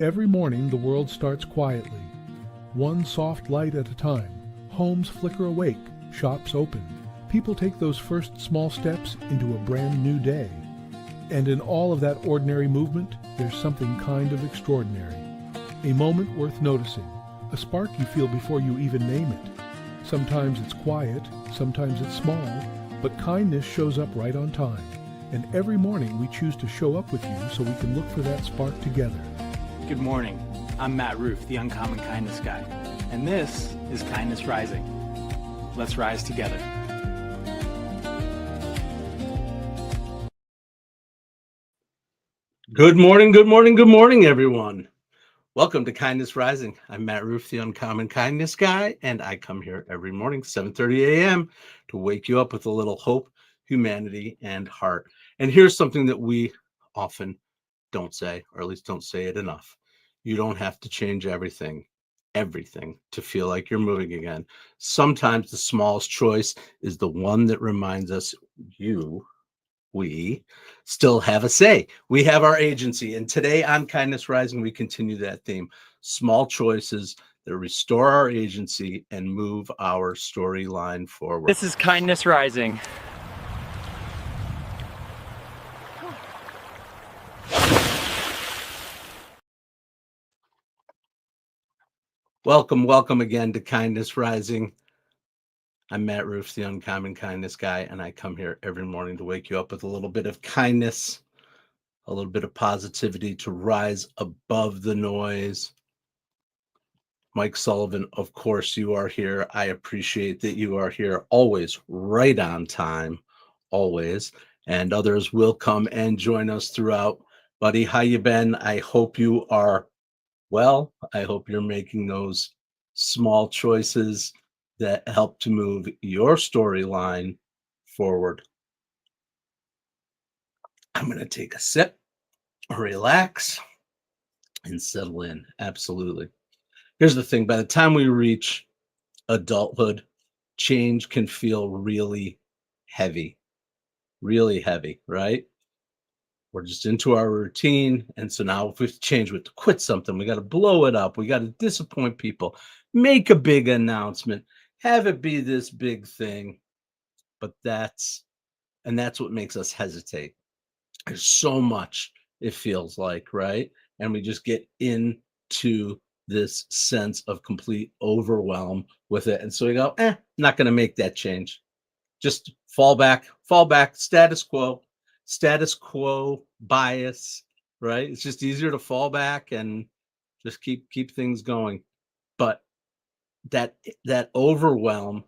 Every morning the world starts quietly, one soft light at a time. Homes flicker awake, shops open. People take those first small steps into a brand new day. And in all of that ordinary movement, there's something kind of extraordinary. A moment worth noticing, a spark you feel before you even name it. Sometimes it's quiet, sometimes it's small, but kindness shows up right on time. And every morning we choose to show up with you so we can look for that spark together. Good morning. I'm Matt Roof, the Uncommon Kindness Guy, and this is Kindness Rising. Let's rise together. Good morning, good morning, good morning, everyone. Welcome to Kindness Rising. I'm Matt Roof, the Uncommon Kindness Guy, and I come here every morning, 7:30 a.m., to wake you up with a little hope, humanity, and heart. And here's something that we often don't say, or at least don't say it enough. You don't have to change everything to feel like you're moving again. Sometimes the smallest choice is the one that reminds us we still have a say. We have our agency. And today on Kindness Rising, we continue that theme. Small choices that restore our agency and move our storyline forward. This is Kindness Rising. Welcome again to Kindness Rising. I'm Matt Roof, the Uncommon Kindness Guy, and I come here every morning to wake you up with a little bit of kindness, a little bit of positivity to rise above the noise. Mike Sullivan, of course, you are here. I appreciate that you are here, always right on time, always. And others will come and join us throughout. Buddy, how you been? I hope you are well. I hope you're making those small choices that help to move your storyline forward. I'm going to take a sip, relax, and settle in. Absolutely. Here's the thing. By the time we reach adulthood, change can feel really heavy, right? We're just into our routine. And so now if we change, we have to quit something. We got to blow it up. We got to disappoint people, make a big announcement, have it be this big thing. But that's what makes us hesitate. There's so much, it feels like, right? And we just get into this sense of complete overwhelm with it. And so we go, not going to make that change. Just fall back, status quo bias, right? It's just easier to fall back and just keep things going. But that overwhelm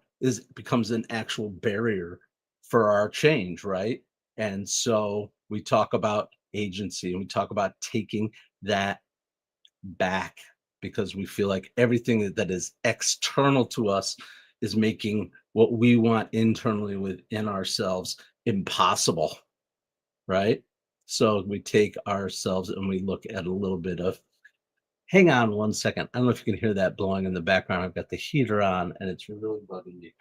becomes an actual barrier for our change, right? And so we talk about agency and we talk about taking that back because we feel like everything that is external to us is making what we want internally within ourselves impossible, right? So we take ourselves and we look at a little bit of, hang on one second. I don't know if you can hear that blowing in the background. I've got the heater on and it's really bugging me.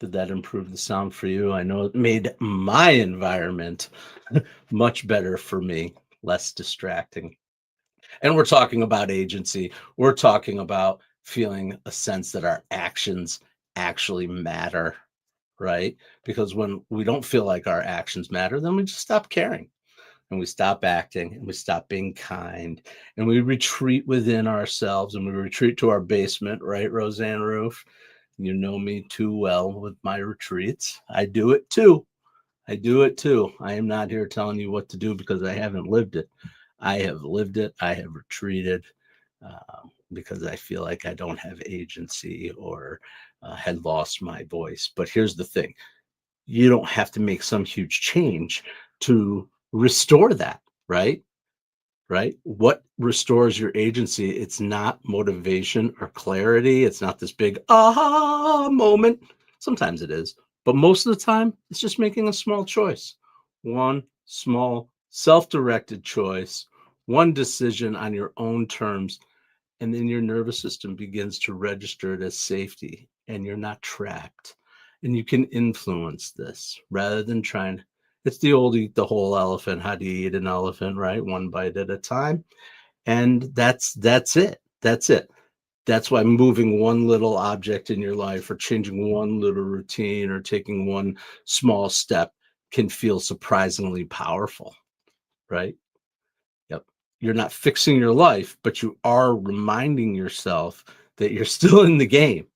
Did that improve the sound for you? I know it made my environment much better for me, less distracting. And we're talking about agency. We're talking about feeling a sense that our actions actually matter, right? Because when we don't feel like our actions matter, then we just stop caring and we stop acting and we stop being kind and we retreat within ourselves and we retreat to our basement, right, Roseanne Roof? You know me too well with my retreats. I do it too. I am not here telling you what to do because I haven't lived it. I have lived it. I have retreated because I feel like I don't have agency or had lost my voice. But here's the thing. You don't have to make some huge change to restore that, right? Right? What restores your agency? It's not motivation or clarity. It's not this big aha moment. Sometimes it is, but most of the time, it's just making a small choice. One small self-directed choice, one decision on your own terms, and then your nervous system begins to register it as safety, and you're not trapped. And you can influence this rather than trying It's the old eat the whole elephant. How do you eat an elephant, right? One bite at a time. And that's it. That's it. That's why moving one little object in your life or changing one little routine or taking one small step can feel surprisingly powerful, right? Yep. You're not fixing your life, but you are reminding yourself that you're still in the game,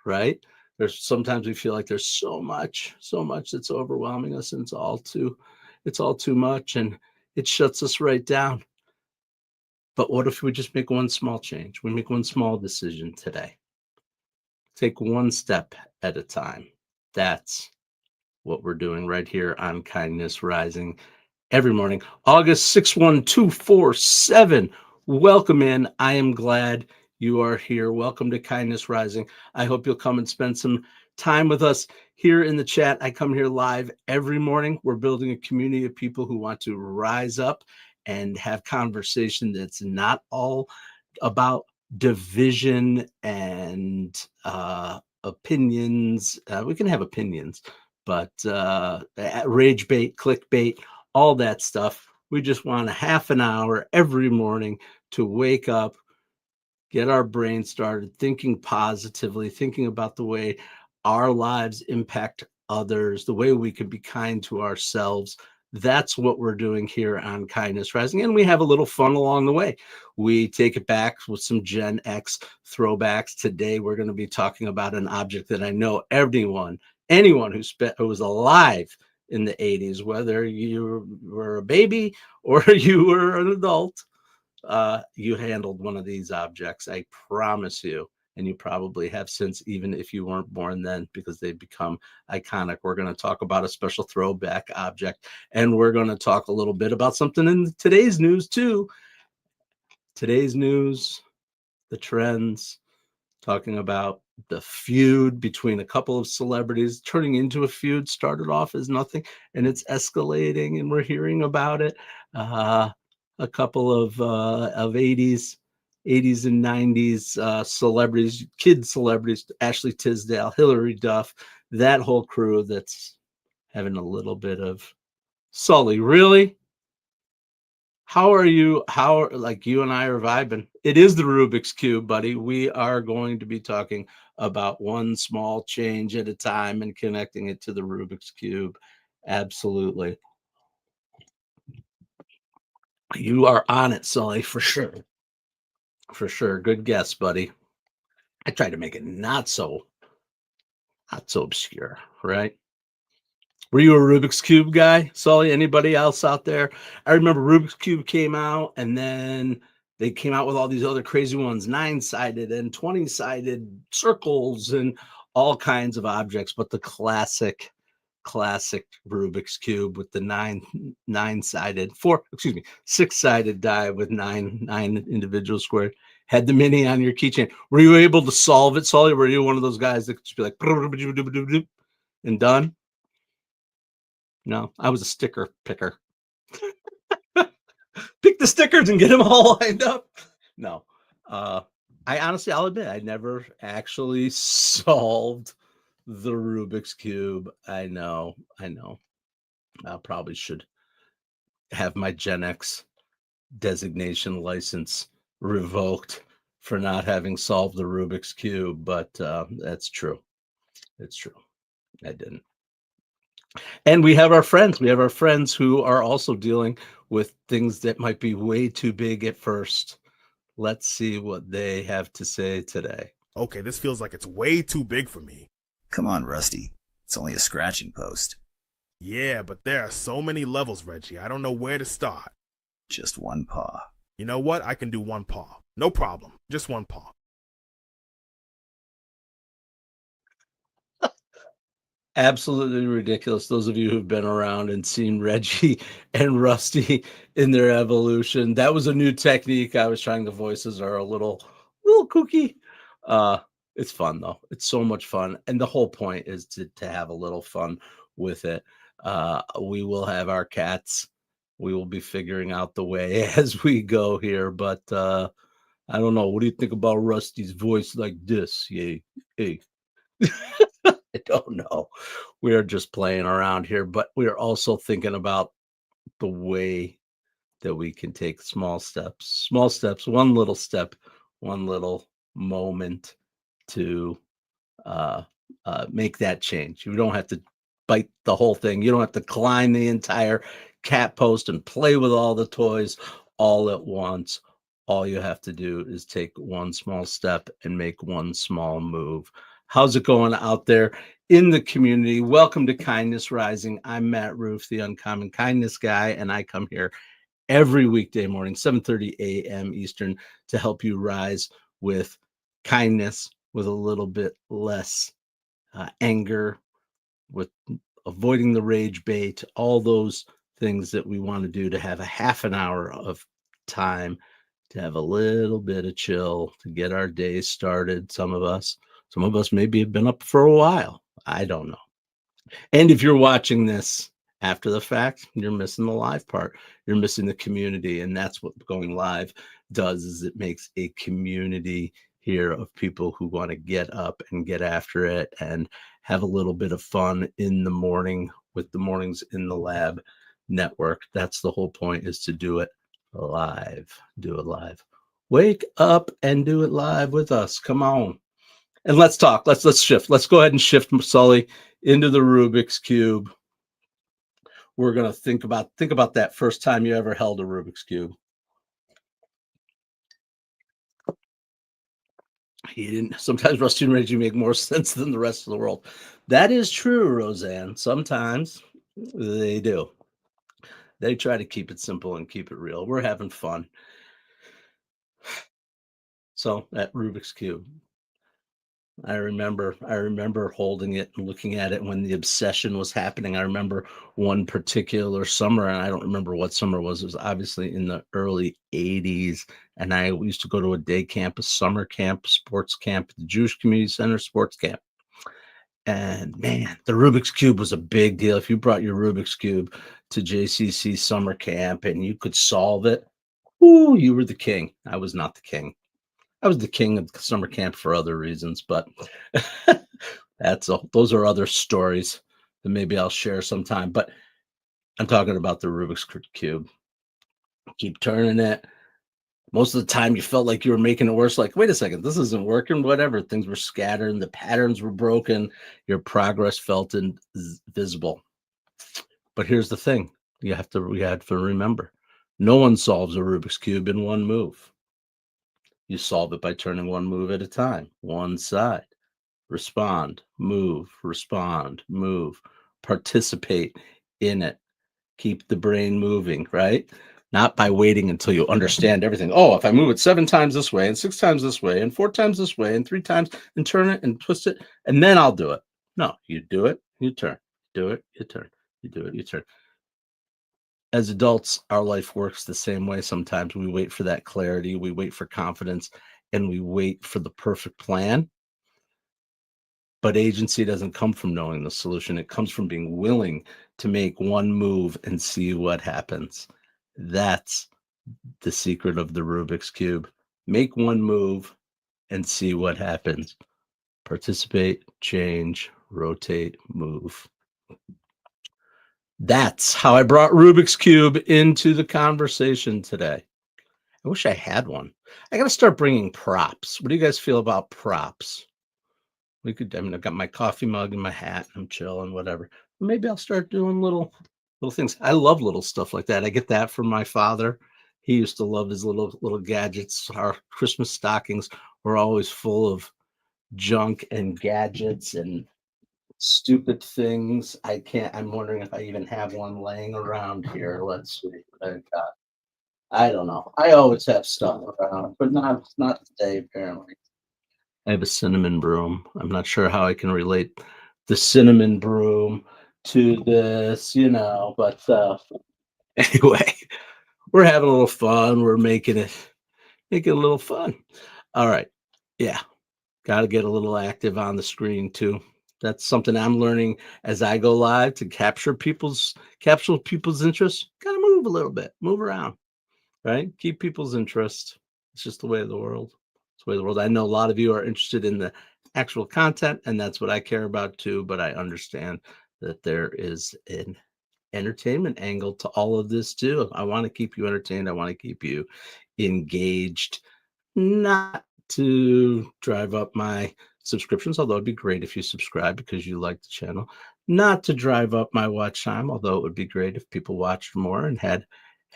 right? There's sometimes we feel like there's so much that's overwhelming us, and it's all too much, and it shuts us right down. But what if we just make one small change? We make one small decision today. Take one step at a time. That's what we're doing right here on Kindness Rising every morning. August 61247. Welcome in. I am glad you are here. Welcome to Kindness Rising. I hope you'll come and spend some time with us here in the chat. I come here live every morning. We're building a community of people who want to rise up and have conversation that's not all about division and opinions. We can have opinions, but rage bait, clickbait, all that stuff. We just want a half an hour every morning to wake up, get our brain started thinking positively, thinking about the way our lives impact others, the way we can be kind to ourselves. That's what we're doing here on Kindness Rising. And we have a little fun along the way. We take it back with some Gen X throwbacks. Today, we're going to be talking about an object that I know anyone who was alive in the 80s, whether you were a baby or you were an adult, you handled one of these objects. I promise you. And you probably have since, even if you weren't born then, because they've become iconic. We're going to talk about a special throwback object, and we're going to talk a little bit about something in today's news too. Today's news, the trends, talking about the feud between a couple of celebrities turning into a feud. Started off as nothing, and it's escalating, and we're hearing about it. A couple of 80s and 90s celebrities, kid celebrities, Ashley Tisdale, Hilary Duff, that whole crew that's having a little bit of Sully. Really? How are you? Like you and I are vibing? It is the Rubik's Cube, buddy. We are going to be talking about one small change at a time and connecting it to the Rubik's Cube. Absolutely. You are on it, Sully, for sure. For sure. Good guess, buddy. I tried to make it not so obscure, right? Were you a Rubik's Cube guy, Sully? Anybody else out there? I remember Rubik's Cube came out, and then they came out with all these other crazy ones, 9-sided and 20-sided circles and all kinds of objects. But the classic Rubik's Cube with the nine-sided, 6-sided die with nine individual squares had the mini on your keychain. Were you able to solve it, Sully? Were you one of those guys that could just be like and done? No, I was a sticker picker. Pick the stickers and get them all lined up. No, I'll admit, I never actually solved the Rubik's Cube. I know. I probably should have my Gen X designation license revoked for not having solved the Rubik's Cube, but that's true. It's true. I didn't. And we have our friends. We have our friends who are also dealing with things that might be way too big at first. Let's see what they have to say today. Okay, this feels like it's way too big for me. Come on, Rusty. It's only a scratching post. Yeah, but there are so many levels, Reggie. I don't know where to start. Just one paw. You know what? I can do one paw. No problem. Just one paw. Absolutely ridiculous. Those of you who've been around and seen Reggie and Rusty in their evolution, that was a new technique. I was trying. The voices are a little kooky. It's fun though. It's so much fun, and the whole point is to have a little fun with it. We will have our cats. We will be figuring out the way as we go here, but I don't know. What do you think about Rusty's voice like this? Yay. Hey. don't know. We are just playing around here, but we are also thinking about the way that we can take small steps, one little step, one little moment to uh, make that change. You don't have to bite the whole thing. You don't have to climb the entire cat post and play with all the toys all at once. All you have to do is take one small step and make one small move. How's it going out there in the community? Welcome to Kindness Rising. I'm Matt Roof, the Uncommon Kindness Guy, and I come here every weekday morning, 7:30 a.m. Eastern, to help you rise with kindness, with a little bit less anger, with avoiding the rage bait, all those things that we want to do to have a half an hour of time to have a little bit of chill, to get our day started. Some of us maybe have been up for a while. I don't know. And if you're watching this after the fact, you're missing the live part. You're missing the community. And that's what going live does, is it makes a community here of people who want to get up and get after it and have a little bit of fun in the morning with the Mornings in the Lab network. That's the whole point, is to do it live. Do it live. Wake up and do it live with us. Come on. And let's talk. Let's shift. Let's go ahead and shift, Sully, into the Rubik's Cube. We're going to think about that first time you ever held a Rubik's Cube. He didn't. Sometimes Rusty and Reggie make more sense than the rest of the world. That is true, Roseanne. Sometimes they do. They try to keep it simple and keep it real. We're having fun. So that Rubik's Cube, I remember holding it and looking at it when the obsession was happening. I remember one particular summer, and I don't remember what summer it was. It was obviously in the early 80s. And I used to go to a day camp, a summer camp, sports camp, the Jewish Community Center sports camp. And man, the Rubik's Cube was a big deal. If you brought your Rubik's Cube to JCC summer camp and you could solve it, ooh, you were the king. I was not the king. I was the king of summer camp for other reasons, but those are other stories that maybe I'll share sometime. But I'm talking about the Rubik's Cube. Keep turning it. Most of the time you felt like you were making it worse. Like, wait a second, this isn't working, whatever. Things were scattered, the patterns were broken. Your progress felt invisible. But here's the thing. We have to remember, no one solves a Rubik's Cube in one move. You solve it by turning one move at a time, one side. Respond, move, participate in it. Keep the brain moving, right? Not by waiting until you understand everything. Oh, if I move it 7 times this way and 6 times this way and 4 times this way and 3 times and turn it and twist it, and then I'll do it. No, you do it, you turn. Do it, you turn. You do it, you turn. As adults, our life works the same way. Sometimes we wait for that clarity, we wait for confidence, and we wait for the perfect plan. But agency doesn't come from knowing the solution. It comes from being willing to make one move and see what happens. That's the secret of the Rubik's Cube. Make one move and see what happens. Participate, change, rotate, move. That's how I brought Rubik's Cube into the conversation today. I wish I had one. I got to start bringing props. What do you guys feel about props? I've got my coffee mug and my hat. I'm chilling, whatever. Maybe I'll start doing little things. I love little stuff like that. I get that from my father. He used to love his little gadgets. Our Christmas stockings were always full of junk and gadgets and stupid things. I'm wondering if I even have one laying around here. Let's see what I've got. I don't know. I always have stuff around, but not today, apparently. I have a cinnamon broom. I'm not sure how I can relate the cinnamon broom to this, but anyway, we're having a little fun. We're making it a little fun. All right. Yeah. Got to get a little active on the screen too. That's something I'm learning as I go live, to capture people's interest. Got to move a little bit, move around, right? Keep people's interest. It's just the way of the world. It's the way of the world. I know a lot of you are interested in the actual content, and that's what I care about too. But I understand that there is an entertainment angle to all of this too. I want to keep you entertained. I want to keep you engaged, not to drive up my subscriptions, although it'd be great if you subscribe because you like the channel, not to drive up my watch time, although it would be great if people watched more and had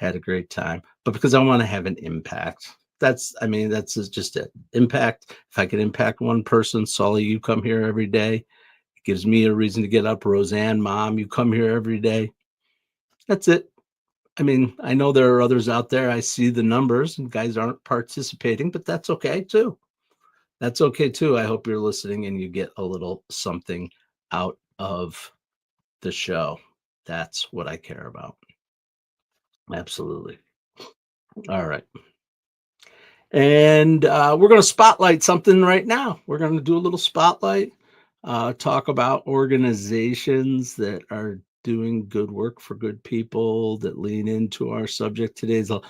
a great time, but because I want to have an impact. That's just it. Impact. If I can impact one person, Sully, you come here every day. It gives me a reason to get up. Roseanne, Mom, you come here every day. That's it. I mean, I know there are others out there. I see the numbers and guys aren't participating, but that's okay too. That's okay too. I hope you're listening and you get a little something out of the show. That's what I care about. Absolutely. All right. And we're going to spotlight something right now. We're going to do a little spotlight, talk about organizations that are doing good work for good people that lean into our subject. Today's a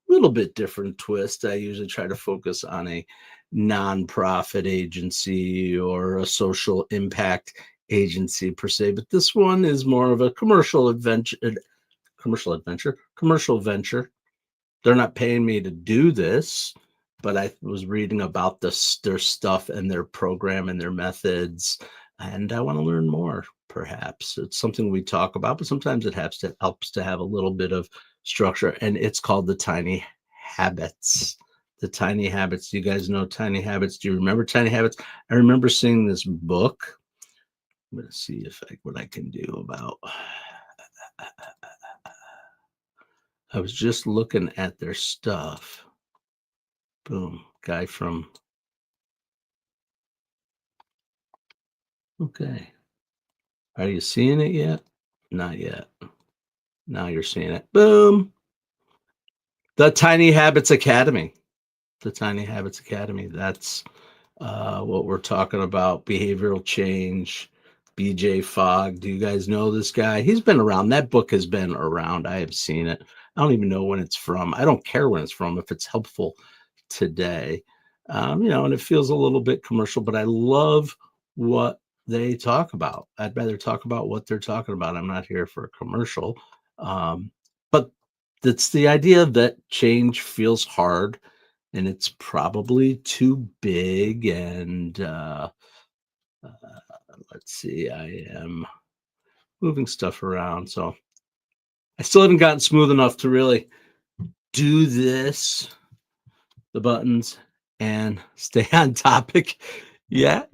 little bit different twist. I usually try to focus on a nonprofit agency or a social impact agency per se, but this one is more of a commercial venture. They're not paying me to do this, but I was reading about their stuff and their program and their methods, and I want to learn more. Perhaps it's something we talk about, but sometimes it helps to have a little bit of structure, and it's called the Tiny Habits. The Tiny Habits. Do you guys know Tiny Habits? Do you remember Tiny Habits? I remember seeing this book. I'm going to see what I can do about. I was just looking at their stuff. Boom, guy from. Okay. Are you seeing it yet? Not yet. Now you're seeing it. Boom. The Tiny Habits Academy. The Tiny Habits Academy. That's what we're talking about. Behavioral change. BJ Fogg. Do you guys know this guy? He's been around. That book has been around. I have seen it. I don't even know when it's from. I don't care when it's from if it's helpful today. And it feels a little bit commercial, but I love what they talk about. I'd rather talk about what they're talking about. I'm not here for a commercial. But it's the idea that change feels hard and it's probably too big. And let's see, I am moving stuff around. So I still haven't gotten smooth enough to really do this, the buttons, and stay on topic yet.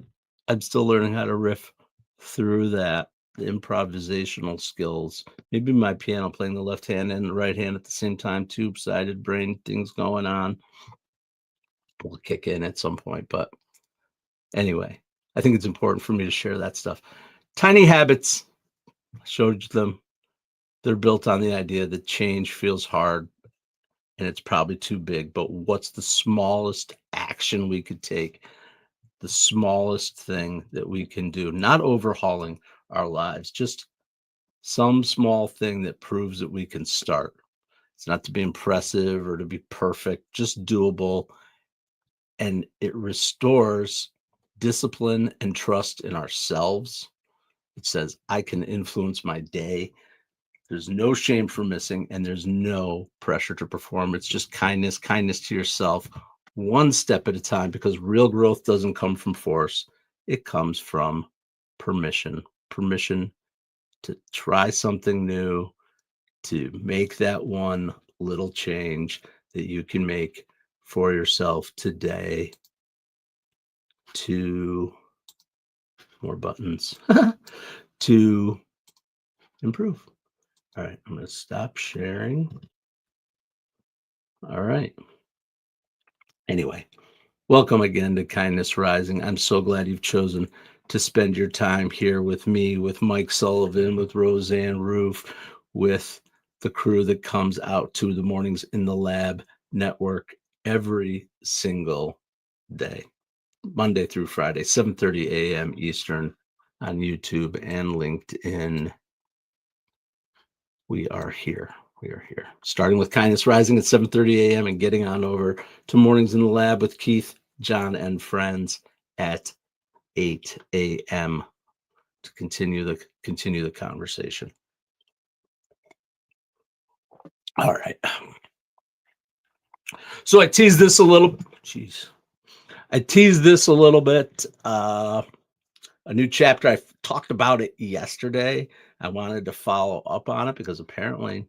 I'm still learning how to riff through that, the improvisational skills. Maybe my piano playing the left hand and the right hand at the same time, two-sided brain things going on will kick in at some point. But anyway, I think it's important for me to share that stuff. Tiny Habits, I showed you them. They're built on the idea that change feels hard and it's probably too big, but what's the smallest action we could take? The smallest thing that we can do, not overhauling our lives, just some small thing that proves that we can start. It's not to be impressive or to be perfect, just doable. And it restores discipline and trust in ourselves. It says, I can influence my day. There's no shame for missing, and there's no pressure to perform. It's just kindness to yourself, one step at a time, because real growth doesn't come from force. It comes from permission to try something new, to make that one little change that you can make for yourself today. To more buttons to improve. All right, I'm going to stop sharing. All right. Anyway, welcome again to Kindness Rising. I'm so glad you've chosen to spend your time here with me, with Mike Sullivan, with Roseanne Roof, with the crew that comes out to the Mornings in the Lab network every single day, Monday through Friday, 7:30 a.m. Eastern on YouTube and LinkedIn. We are here. Starting with Kindness Rising at 7:30 a.m. and getting on over to Mornings in the Lab with Keith, John, and friends at 8 a.m. to continue the conversation. All right. So I teased this a little. Jeez. I teased this a little bit. A new chapter. I talked about it yesterday. I wanted to follow up on it because apparently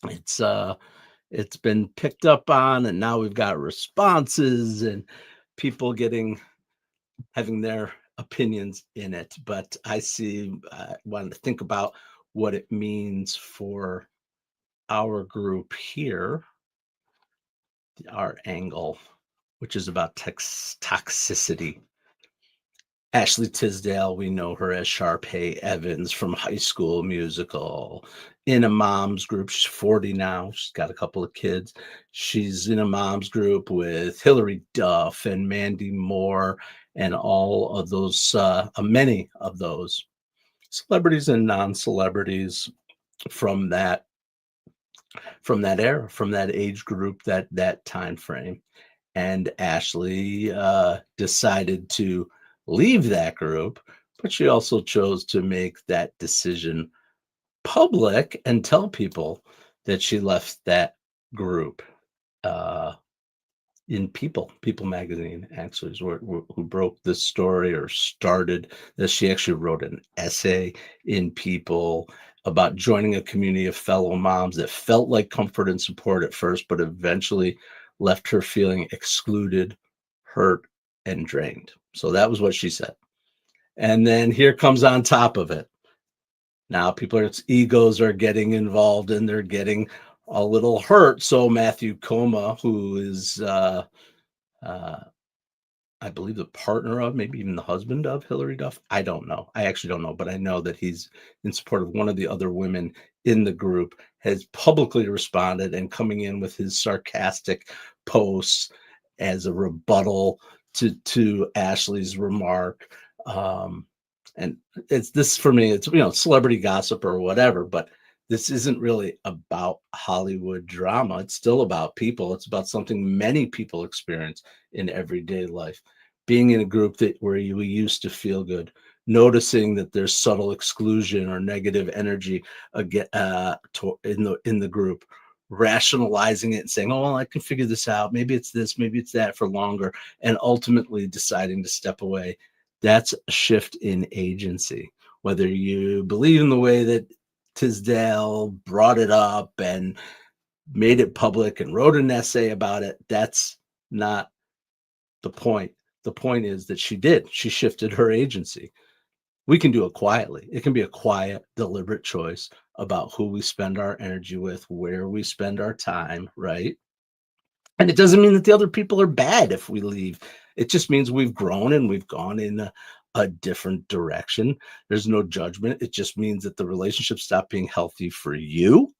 it's been picked up on, and now we've got responses and people having their opinions in it. But I wanted to think about what it means for our group here, our angle, which is about toxicity. Ashley Tisdale, we know her as Sharpay Evans from High School Musical. In a mom's group, she's 40 now. She's got a couple of kids. She's in a mom's group with Hilary Duff and Mandy Moore and all of those, many of those celebrities and non-celebrities from that era, from that age group, that time frame. And Ashley decided to leave that group, but she also chose to make that decision public and tell people that she left that group. In People magazine, actually, is who broke this story or started this. She actually wrote an essay in People about joining a community of fellow moms that felt like comfort and support at first, but eventually left her feeling excluded, hurt, and drained. So that was what she said. And then here comes on top of it. Now people's egos are getting involved and they're getting a little hurt. So Matthew Coma, who is, I believe, the partner of, maybe even the husband of Hilary Duff. I don't know. I actually don't know, but I know that he's in support of one of the other women in the group, has publicly responded and coming in with his sarcastic posts as a rebuttal to Ashley's remark. And it's this, for me, it's, celebrity gossip or whatever, but this isn't really about Hollywood drama. It's still about people. It's about something many people experience in everyday life. Being in a group where we used to feel good, noticing that there's subtle exclusion or negative energy in the group, rationalizing it and saying, oh, well, I can figure this out. Maybe it's this, maybe it's that for longer, and ultimately deciding to step away. That's a shift in agency. Whether you believe in the way that Tisdale brought it up and made it public and wrote an essay about it, that's not the point. The point is that she shifted her agency. We can do it quietly. It can be a quiet, deliberate choice about who we spend our energy with, where we spend our time, right? And it doesn't mean that the other people are bad if we leave. It just means we've grown and we've gone in a different direction. There's no judgment. It just means that the relationship stopped being healthy for you.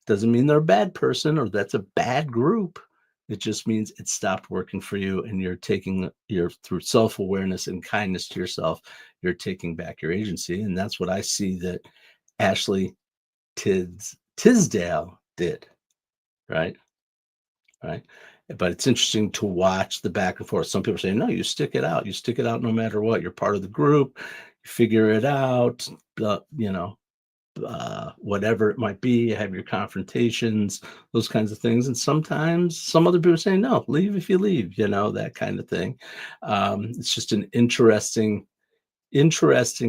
Doesn't mean they're a bad person or that's a bad group. It just means it stopped working for you, and through self-awareness and kindness to yourself, you're taking back your agency. And that's what I see that Ashley Tisdale did, right? Right. But it's interesting to watch the back and forth. Some people say, no, you stick it out. You stick it out no matter what. You're part of the group. You figure it out, whatever it might be. You have your confrontations, those kinds of things. And sometimes some other people say, no, leave if you leave, that kind of thing. It's just an interesting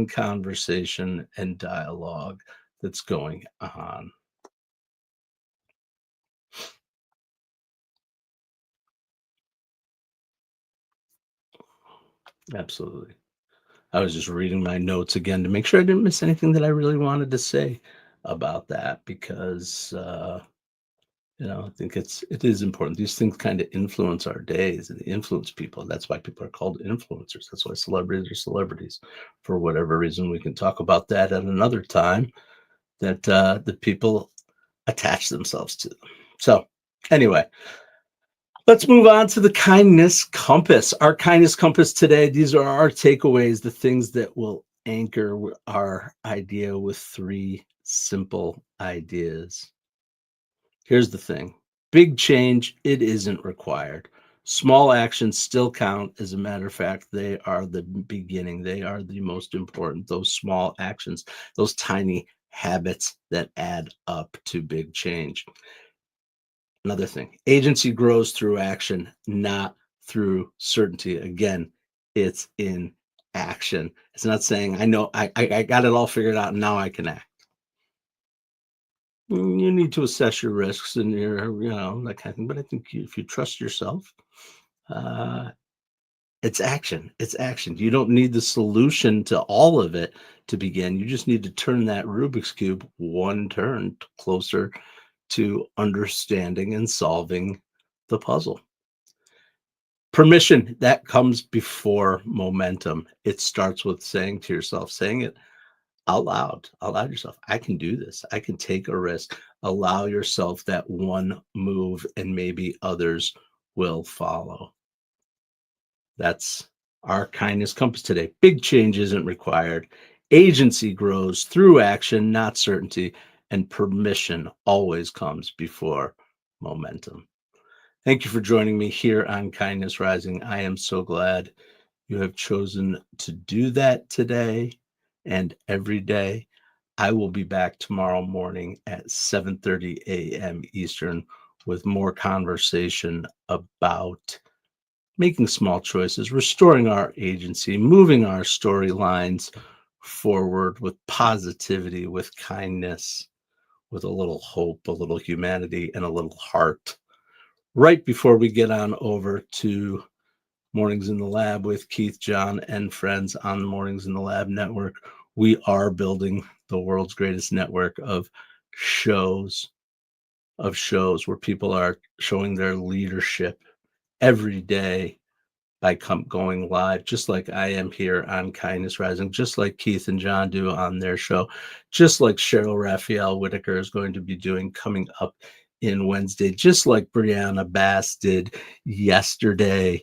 conversation and dialogue that's going on. Absolutely. I was just reading my notes again to make sure I didn't miss anything that I really wanted to say about that, because I think it is important. These things kind of influence our days and influence people. That's why people are called influencers. That's why celebrities are celebrities, for whatever reason. We can talk about that at another time, that the people attach themselves to them. So anyway, let's move on to the kindness compass. Our kindness compass today, these are our takeaways, the things that will anchor our idea with 3 simple ideas. Here's the thing. Big change, it isn't required. Small actions still count. As a matter of fact, they are the beginning. They are the most important. Those small actions, those tiny habits that add up to big change. Another thing, agency grows through action, not through certainty. Again, it's in action. It's not saying, I know I got it all figured out and now I can act. You need to assess your risks and that kind of thing. But I think if you trust yourself, it's action. It's action. You don't need the solution to all of it to begin. You just need to turn that Rubik's Cube one turn closer to understanding and solving the puzzle. Permission, that comes before momentum. It starts with saying to yourself, saying it out loud, yourself, I can do this. I can take a risk. Allow yourself that one move and maybe others will follow. That's our kindness compass today. Big change isn't required. Agency grows through action, not certainty, and permission always comes before momentum. Thank you for joining me here on Kindness Rising. I am so glad you have chosen to do that today and every day. I will be back tomorrow morning at 7:30 a.m. Eastern with more conversation about making small choices, restoring our agency, moving our storylines forward with positivity, with kindness, with a little hope, a little humanity, and a little heart. Right before we get on over to Mornings in the Lab with Keith, John, and friends on the Mornings in the Lab network, we are building the world's greatest network of shows where people are showing their leadership every day by going live, just like I am here on Kindness Rising, just like Keith and John do on their show, just like Cheryl Raphael Whitaker is going to be doing coming up in Wednesday, just like Brianna Bass did yesterday,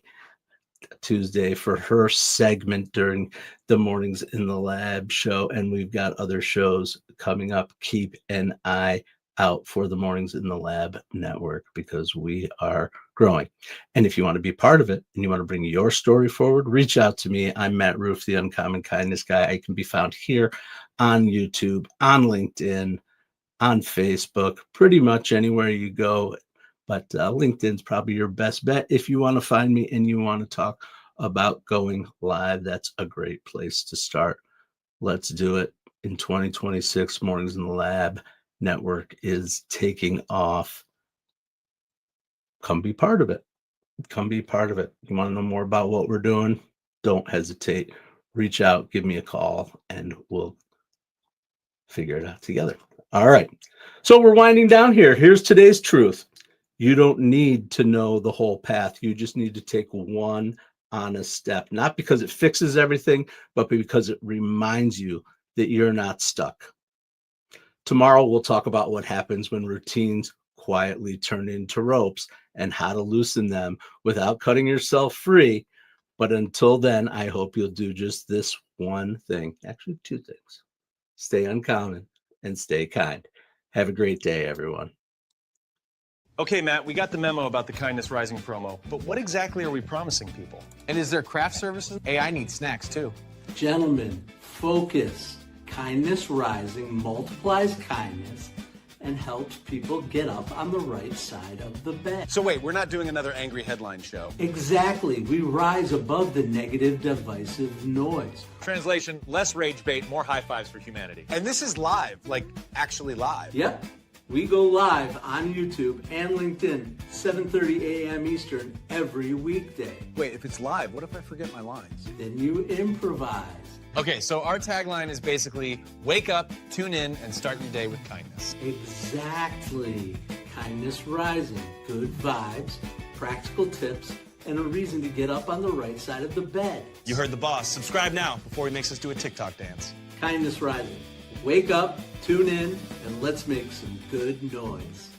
Tuesday, for her segment during the Mornings in the Lab show. And we've got other shows coming up. Keep an eye out for the Mornings in the Lab network because we are growing. And if you want to be part of it and you want to bring your story forward, reach out to me. I'm Matt Roof, the Uncommon Kindness Guy. I can be found here on YouTube, on LinkedIn, on Facebook, pretty much anywhere you go. But LinkedIn's probably your best bet. If you want to find me and you want to talk about going live, that's a great place to start. Let's do it. In 2026, Mornings in the Lab network is taking off. Come be part of it. Come be part of it. You want to know more about what we're doing? Don't hesitate. Reach out, give me a call, and we'll figure it out together. All right. So we're winding down here. Here's today's truth. You don't need to know the whole path. You just need to take one honest step, not because it fixes everything, but because it reminds you that you're not stuck. Tomorrow, we'll talk about what happens when routines quietly turn into ropes and how to loosen them without cutting yourself free. But until then, I hope you'll do just this one thing. Actually, two things. Stay uncommon and stay kind. Have a great day, everyone. Okay, Matt, we got the memo about the Kindness Rising promo, but what exactly are we promising people? And is there craft services? Hey, I need snacks too. Gentlemen, focus. Kindness Rising multiplies kindness and helps people get up on the right side of the bed. So wait, we're not doing another angry headline show. Exactly. We rise above the negative, divisive noise. Translation, less rage bait, more high fives for humanity. And this is live, like actually live. Yep. We go live on YouTube and LinkedIn, 7:30 a.m. Eastern every weekday. Wait, if it's live, what if I forget my lines? Then you improvise. Okay, so our tagline is basically wake up, tune in, and start your day with kindness. Exactly. Kindness Rising. Good vibes, practical tips, and a reason to get up on the right side of the bed. You heard the boss. Subscribe now before he makes us do a TikTok dance. Kindness Rising. Wake up, tune in, and let's make some good noise.